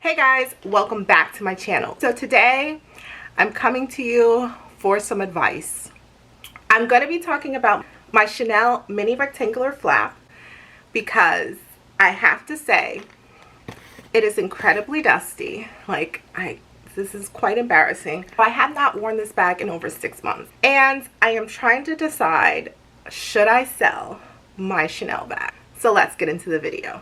Hey guys, welcome back to my channel. So today I'm coming to you for some advice. I'm going to be talking about my Chanel mini rectangular flap because I have to say it is incredibly dusty. This is quite embarrassing. I have not worn this bag in over 6 months and I am trying to decide, should I sell my Chanel bag? So let's get into the video.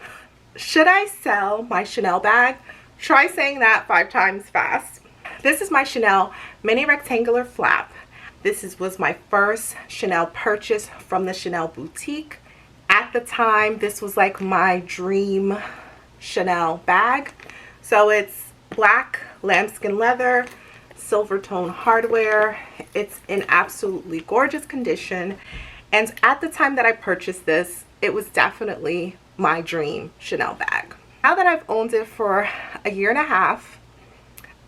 Should I sell my Chanel bag? Try saying that 5 times fast. This is my Chanel mini rectangular flap. This was my first Chanel purchase from the Chanel boutique. At the time, this was like my dream Chanel bag. So it's black lambskin leather, silver tone hardware. It's in absolutely gorgeous condition. And at the time that I purchased this, it was definitely my dream Chanel bag. Now that I've owned it for a year and a half,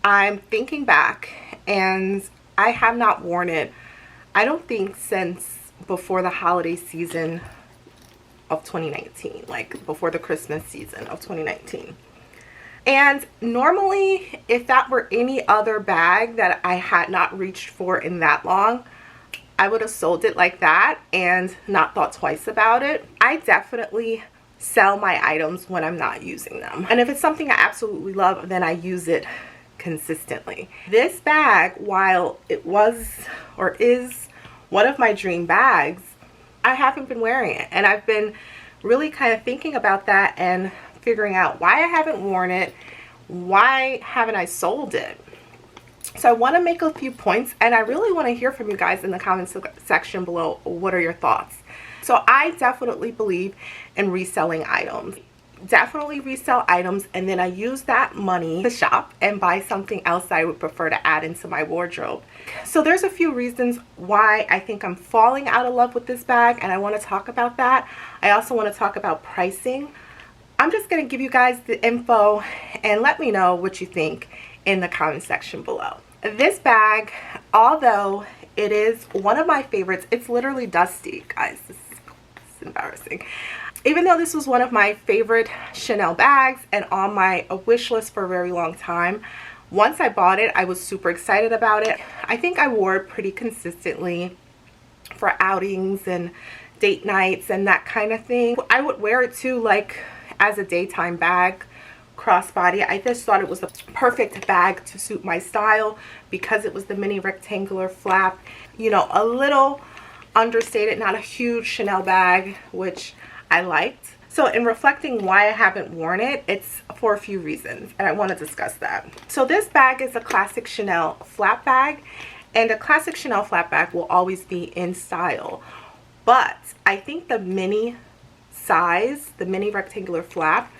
I'm thinking back and I have not worn it, I don't think, since before the holiday season of 2019, like before the Christmas season of 2019. And normally, if that were any other bag that I had not reached for in that long, I would have sold it like that and not thought twice about it. I definitely sell my items when I'm not using them. And if it's something I absolutely love, then I use it consistently. This bag, while it was or is one of my dream bags, I haven't been wearing it. And I've been really kind of thinking about that and figuring out why I haven't worn it, why haven't I sold it. So I want to make a few points and I really want to hear from you guys in the comments section below. What are your thoughts? So I definitely believe in reselling items. Definitely resell items, and then I use that money to shop and buy something else that I would prefer to add into my wardrobe. So there's a few reasons why I think I'm falling out of love with this bag, and I want to talk about that. I also want to talk about pricing. I'm just going to give you guys the info and let me know what you think in the comment section below. This bag, although it is one of my favorites, it's literally dusty, guys. This is embarrassing. Even though this was one of my favorite Chanel bags and on my wish list for a very long time, once I bought it, I was super excited about it. I think I wore it pretty consistently for outings and date nights and that kind of thing. I would wear it too, like as a daytime bag, crossbody. I just thought it was the perfect bag to suit my style because it was the mini rectangular flap, you know, a little understated, not a huge Chanel bag, which I liked. So in reflecting why I haven't worn it, it's for a few reasons, and I want to discuss that. So this bag is a classic Chanel flap bag, and a classic Chanel flap bag will always be in style. But I think the mini size, the mini rectangular flap,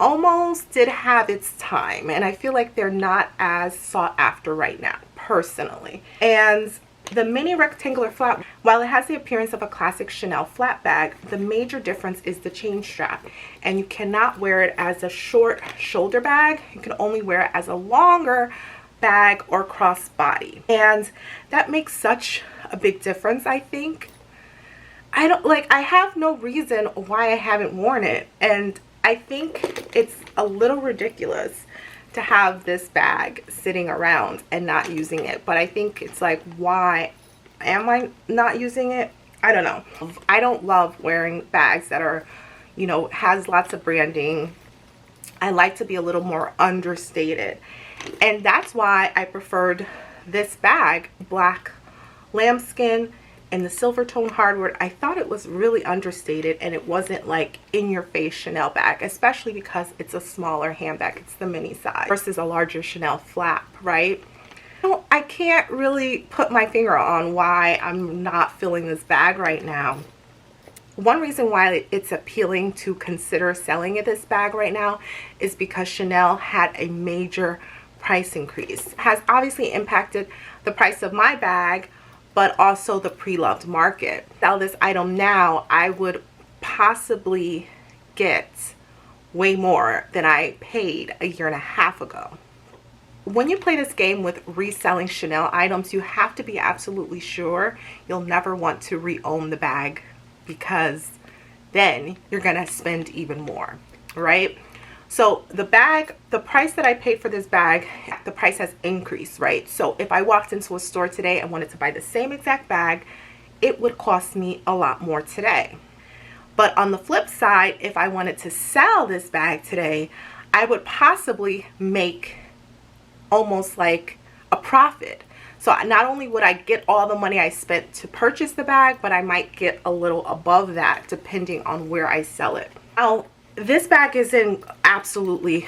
almost did have its time, and I feel like they're not as sought after right now, personally. And the mini rectangular flap, while it has the appearance of a classic Chanel flap bag, the major difference is the chain strap, and you cannot wear it as a short shoulder bag. You can only wear it as a longer bag or crossbody, and that makes such a big difference. I think I have no reason why I haven't worn it, and I think it's a little ridiculous to have this bag sitting around and not using it. But I think it's like, why am I not using it? I don't know. I don't love wearing bags that are, you know, has lots of branding. I like to be a little more understated, and that's why I preferred this bag, black lambskin and the silver tone hardware. I thought it was really understated and it wasn't like in your face Chanel bag, especially because it's a smaller handbag. It's the mini size versus a larger Chanel flap, right? So I can't really put my finger on why I'm not feeling this bag right now. One reason why it's appealing to consider selling this bag right now is because Chanel had a major price increase. It has obviously impacted the price of my bag, but also the pre-loved market. Sell this item now, I would possibly get way more than I paid a year and a half ago. When you play this game with reselling Chanel items, you have to be absolutely sure you'll never want to re-own the bag, because then you're gonna spend even more, right? So the bag, the price that I paid for this bag, the price has increased, right? So if I walked into a store today and wanted to buy the same exact bag, it would cost me a lot more today. But on the flip side, if I wanted to sell this bag today, I would possibly make almost like a profit. So not only would I get all the money I spent to purchase the bag, but I might get a little above that depending on where I sell it. Now, this bag is in absolutely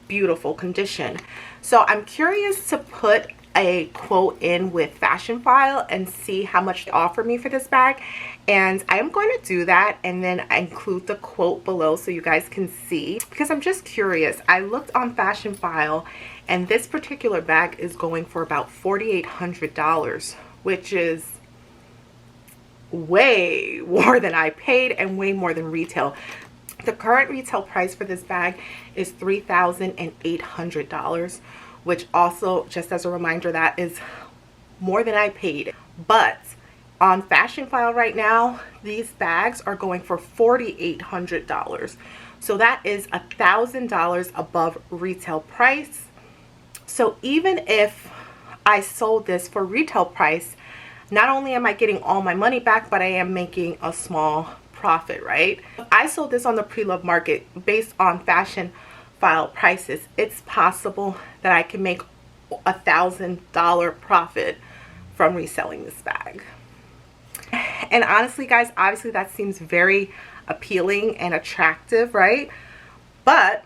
beautiful condition. So I'm curious to put a quote in with Fashionphile and see how much they offer me for this bag, and I am going to do that, and then I include the quote below so you guys can see, because I'm just curious. I looked on Fashionphile and this particular bag is going for about $4,800, which is way more than I paid and way more than retail. The current retail price for this bag is $3,800, which also, just as a reminder, that is more than I paid. But on Fashionphile right now, these bags are going for $4,800. So that is $1,000 above retail price. So even if I sold this for retail price, not only am I getting all my money back, but I am making a small profit, right? If I sold this on the pre-loved market based on Fashionphile prices, it's possible that I can make $1,000 profit from reselling this bag. And honestly, guys, obviously that seems very appealing and attractive, right? But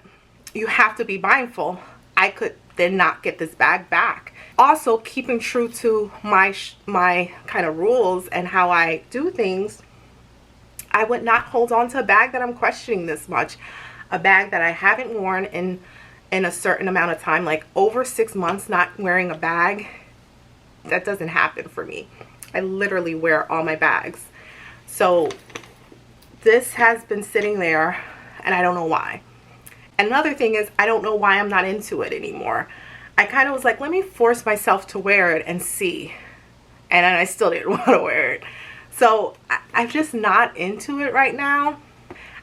you have to be mindful. I could then not get this bag back. Also, keeping true to my kind of rules and how I do things, I would not hold on to a bag that I'm questioning this much. A bag that I haven't worn in a certain amount of time, like over 6 months not wearing a bag. That doesn't happen for me. I literally wear all my bags. So this has been sitting there and I don't know why. Another thing is, I don't know why I'm not into it anymore. I kind of was like, let me force myself to wear it and see. And I still didn't want to wear it. So I'm just not into it right now.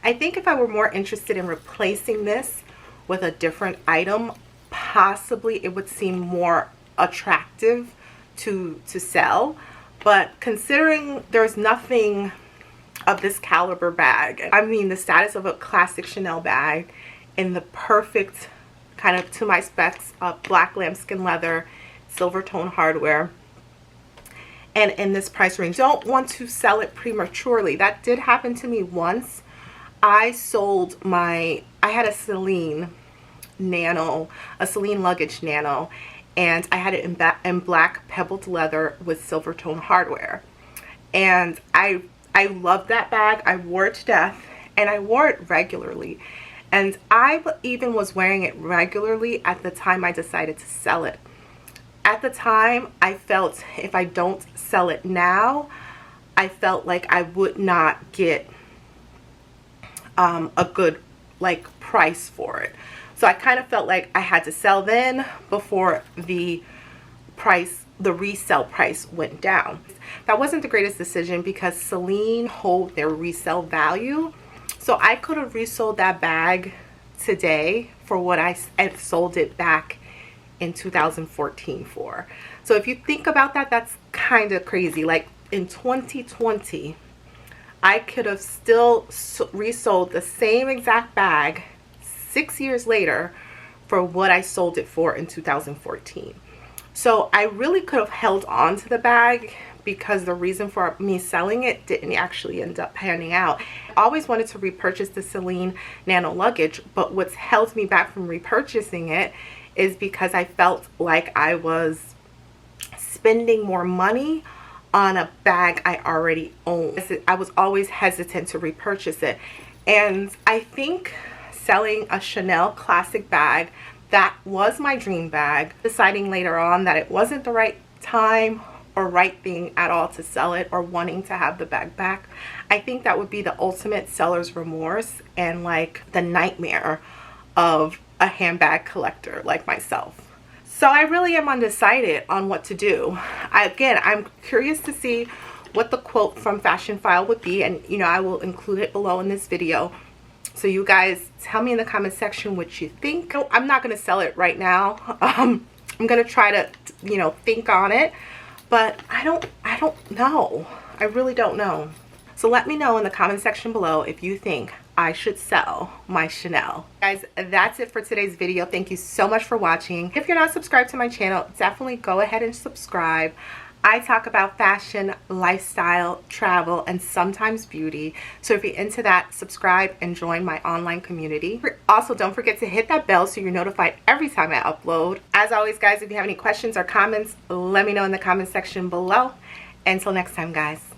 I think if I were more interested in replacing this with a different item, possibly it would seem more attractive to sell. But considering there's nothing of this caliber bag, I mean the status of a classic Chanel bag in the perfect kind of to my specs black lambskin leather, silver tone hardware, and in this price range, don't want to sell it prematurely. That did happen to me once. I had a Celine Nano, a Celine luggage Nano, and I had it in black pebbled leather with silver tone hardware, and I loved that bag. I wore it to death, and I wore it regularly, and I even was wearing it regularly at the time I decided to sell it. At the time, I felt if I don't sell it now, I felt like I would not get a good price for it. So I kind of felt like I had to sell then before the resale price went down. That wasn't the greatest decision because Celine hold their resale value. So I could have resold that bag today for what I sold it back in 2014 for. So if you think about that, that's kind of crazy. Like in 2020, I could have still resold the same exact bag 6 years later for what I sold it for in 2014. So I really could have held on to the bag because the reason for me selling it didn't actually end up panning out. I always wanted to repurchase the Celine Nano luggage, but what's held me back from repurchasing it is because I felt like I was spending more money on a bag I already own. I was always hesitant to repurchase it. And I think selling a Chanel classic bag, that was my dream bag, deciding later on that it wasn't the right time or right thing at all to sell it or wanting to have the bag back, I think that would be the ultimate seller's remorse and like the nightmare of a handbag collector like myself. So I really am undecided on what to do. Again, I'm curious to see what the quote from Fashionphile would be, and I will include it below in this video So you guys tell me in the comment section what you think. I'm not going to sell it right now. I'm going to try to, you know, think on it, but I don't know. I really don't know. So let me know in the comment section below if you think I should sell my Chanel. Guys, that's it for today's video. Thank you so much for watching. If you're not subscribed to my channel, definitely go ahead and subscribe. I talk about fashion, lifestyle, travel, and sometimes beauty. So if you're into that, subscribe and join my online community. Also, don't forget to hit that bell so you're notified every time I upload. As always, guys, if you have any questions or comments, let me know in the comment section below. Until next time, guys.